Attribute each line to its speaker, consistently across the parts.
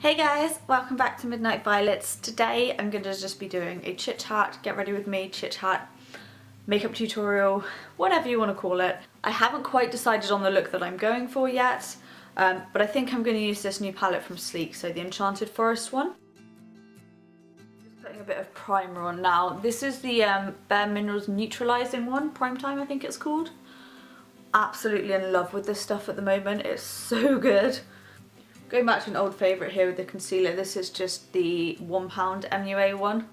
Speaker 1: Hey guys, welcome back to Midnight Violets. Today I'm going to just be doing a chit chat, get ready with me, chit chat, makeup tutorial, whatever you want to call it. I haven't quite decided on the look that I'm going for yet, but I think I'm going to use this new palette from Sleek, so the Enchanted Forest one. Just putting a bit of primer on now. This is the bareMinerals Neutralizing one, Prime Time I think it's called. Absolutely in love with this stuff at the moment, it's so good. Going back to an old favourite here with the concealer, this is just the £1 MUA one.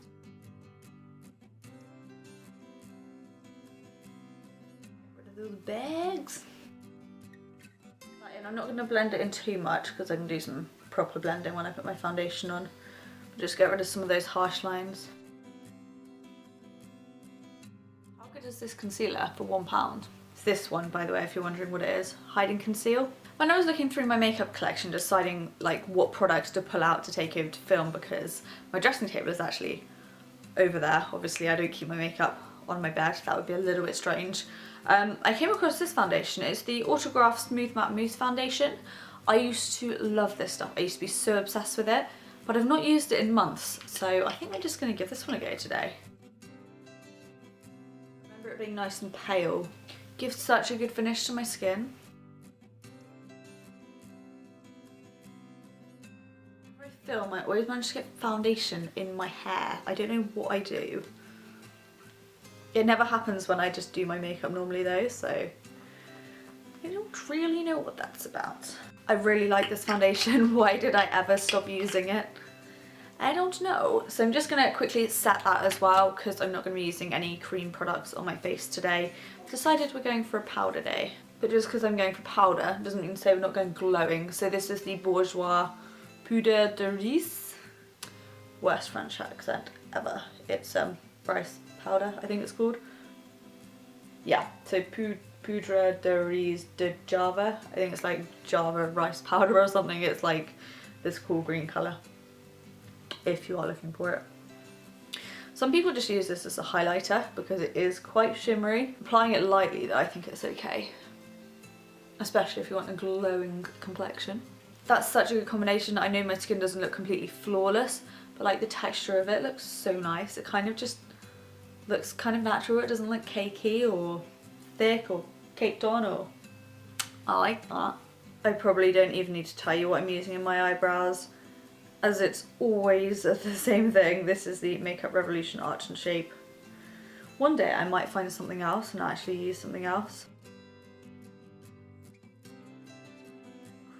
Speaker 1: Get rid of those bags. I'm not going to blend it in too much because I can do some proper blending when I put my foundation on. Just get rid of some of those harsh lines. How good is this concealer for £1? It's this one, by the way, if you're wondering what it is. Hide and Conceal. When I was looking through my makeup collection, deciding like what products to pull out to take over to film, because my dressing table is actually over there. Obviously I don't keep my makeup on my bed, that would be a little bit strange. I came across this foundation. It's the Autograph Smooth Matte Mousse foundation. I used to love this stuff. I used to be so obsessed with it, but I've not used it in months, so I think I'm just going to give this one a go today. Remember it being nice and pale. Gives such a good finish to my skin. Film, I always manage to get foundation in my hair. I don't know what I do. It never happens when I just do my makeup normally though, so I don't really know what that's about. I really like this foundation. Why did I ever stop using it? I don't know. So I'm just gonna quickly set that as well because I'm not gonna be using any cream products on my face today. I've decided we're going for a powder day, but just because I'm going for powder doesn't mean to say we're not going glowing. So this is the Bourjois Poudre de Riz. Worst French accent ever. It's rice powder, I think it's called. Yeah, so Poudre de Riz de Java. I think it's like Java rice powder or something. It's like this cool green colour, if you are looking for it. Some people just use this as a highlighter because it is quite shimmery. Applying it lightly though, I think it's okay. Especially if you want a glowing complexion. That's such a good combination. I know my skin doesn't look completely flawless, but like the texture of it looks so nice. It kind of just looks kind of natural. It doesn't look cakey or thick or caked on, or I like that. I probably don't even need to tell you what I'm using in my eyebrows, as it's always the same thing. This is the Makeup Revolution Arch and Shape. One day I might find something else and actually use something else.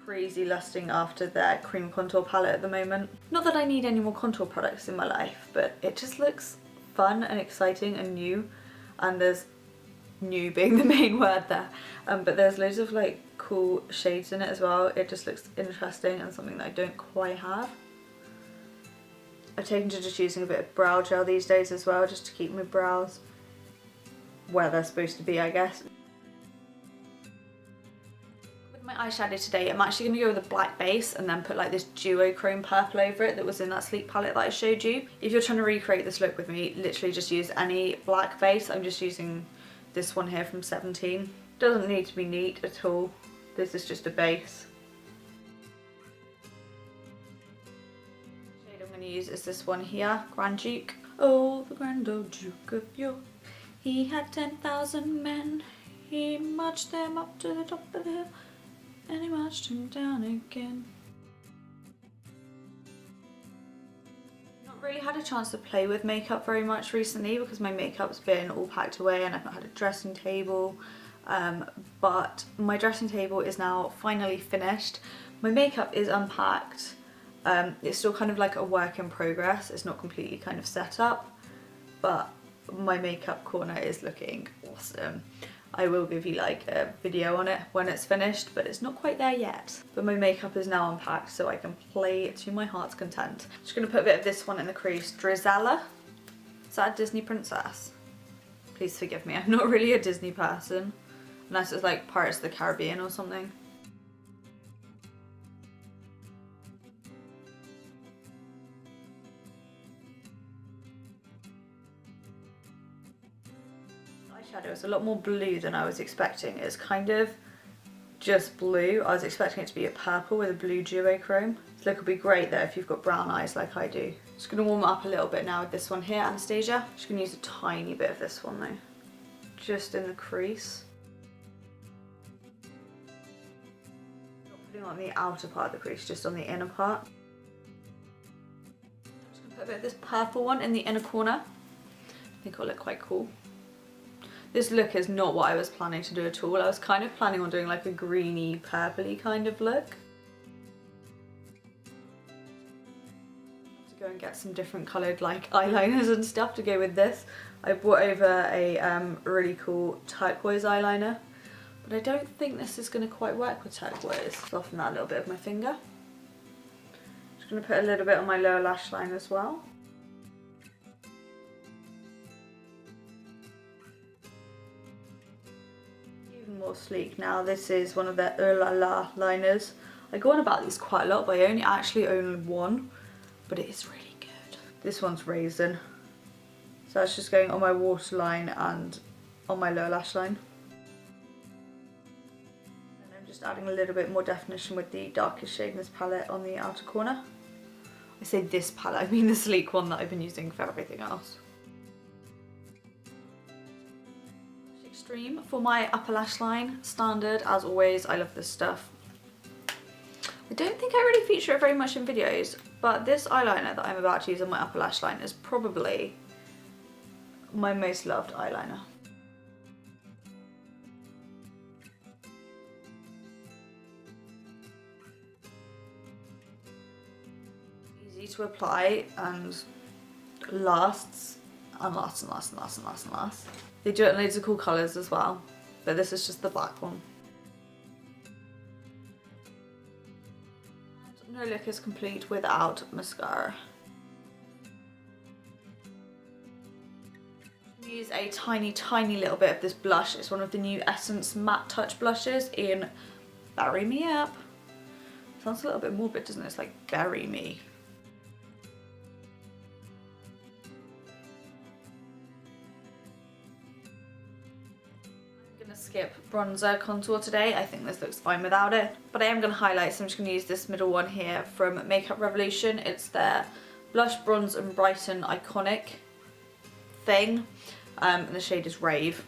Speaker 1: Crazy lusting after their cream contour palette at the moment. Not that I need any more contour products in my life, but it just looks fun and exciting and new, and there's new being the main word there, but there's loads of like cool shades in it as well. It just looks interesting and something that I don't quite have. I've taken to just using a bit of brow gel these days as well, just to keep my brows where they're supposed to be, I guess. My eyeshadow today, I'm actually going to go with a black base and then put like this duochrome purple over it that was in that Sleek palette that I showed you. If you're trying to recreate this look with me, literally just use any black base. I'm just using this one here from 17. Doesn't need to be neat at all. This is just a base. The shade I'm going to use is this one here, Grand Duke. Oh, the Grand Old Duke of York. He had 10,000 men. He marched them up to the top of the hill. And he marched him down again. Not really had a chance to play with makeup very much recently because my makeup's been all packed away and I've not had a dressing table. But my dressing table is now finally finished. My makeup is unpacked. It's still kind of like a work in progress. It's not completely kind of set up, but my makeup corner is looking awesome. I will give you like a video on it when it's finished, but it's not quite there yet. But my makeup is now unpacked so I can play to my heart's content. Just gonna put a bit of this one in the crease. Drizella. Is that a Disney princess? Please forgive me, I'm not really a Disney person. Unless it's like Pirates of the Caribbean or something. Eyeshadow is a lot more blue than I was expecting. It's kind of just blue. I was expecting it to be a purple with a blue duochrome. This look will be great though if you've got brown eyes like I do. Just going to warm it up a little bit now with this one here, Anastasia. Just going to use a tiny bit of this one though, just in the crease. Not putting on the outer part of the crease, just on the inner part. I'm just going to put a bit of this purple one in the inner corner. I think it'll look quite cool. This look is not what I was planning to do at all. I was kind of planning on doing like a greeny, purpley kind of look. To go and get some different coloured like eyeliners and stuff to go with this. I brought over a really cool turquoise eyeliner, but I don't think this is going to quite work with turquoise. Soften that a little bit with my finger. Just going to put a little bit on my lower lash line as well. More sleek now. This is one of their La La liners. I go on about these quite a lot, but I only actually own one, but it is really good. This one's Raisin, so that's just going on my waterline and on my lower lash line. And I'm just adding a little bit more definition with the darkest shade in this palette on the outer corner. I say this palette, I mean the sleek one that I've been using for everything else. Xtreme for my upper lash line, standard as always. I love this stuff. I don't think I really feature it very much in videos, but this eyeliner that I'm about to use on my upper lash line is probably my most loved eyeliner. Easy to apply and lasts and lasts and lasts and lasts and lasts and lasts. They do it in loads of cool colours as well, but this is just the black one. And no look is complete without mascara. Use a tiny little bit of this blush. It's one of the new Essence Matte Touch blushes in Bury Me Up. Sounds a little bit morbid, doesn't it? It's like bury me. Skip bronzer contour today. I think this looks fine without it, but I am going to highlight, so I'm just going to use this middle one here from Makeup Revolution. It's their Blush, Bronze and Brighten Iconic thing, and the shade is Rave.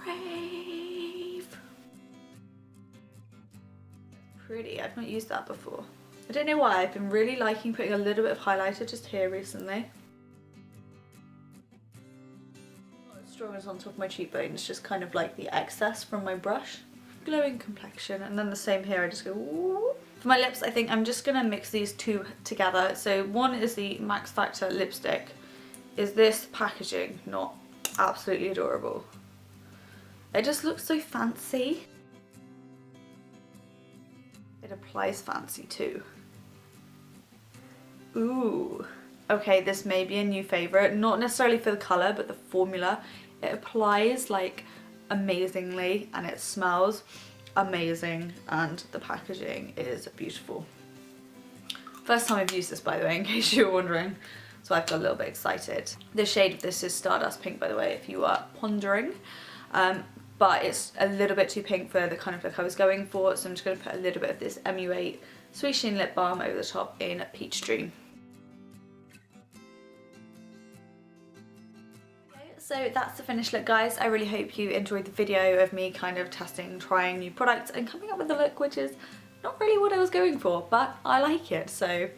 Speaker 1: Rave! Pretty. I've not used that before. I don't know why, I've been really liking putting a little bit of highlighter just here recently. Strong as on top of my cheekbones, just kind of like the excess from my brush. Glowing complexion, and then the same here, I just go ooh. For my lips, I think I'm just gonna mix these two together. So one is the Max Factor lipstick. Is this packaging not absolutely adorable? It just looks so fancy. It applies fancy too. Ooh. Okay, this may be a new favourite, not necessarily for the colour, but the formula. It applies like amazingly and it smells amazing and the packaging is beautiful. First time I've used this, by the way, in case you were wondering, so I've got a little bit excited. The shade of this is Stardust Pink, by the way, if you are pondering, but it's a little bit too pink for the kind of look I was going for, so I'm just going to put a little bit of this MU8 Sweet Sheen Lip Balm over the top in Peach Dream. So that's the finished look, guys. I really hope you enjoyed the video of me kind of testing, trying new products and coming up with a look which is not really what I was going for, but I like it, so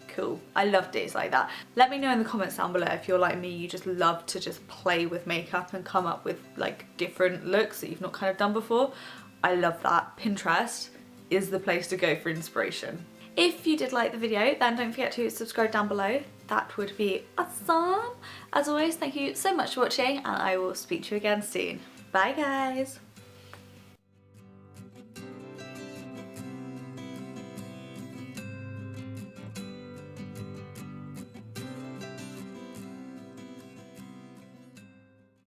Speaker 1: cool. I love days like that. Let me know in the comments down below if you're like me, you just love to just play with makeup and come up with like different looks that you've not kind of done before. I love that. Pinterest is the place to go for inspiration. If you did like the video, then don't forget to subscribe down below. That would be awesome. As always, thank you so much for watching and I will speak to you again soon. Bye guys.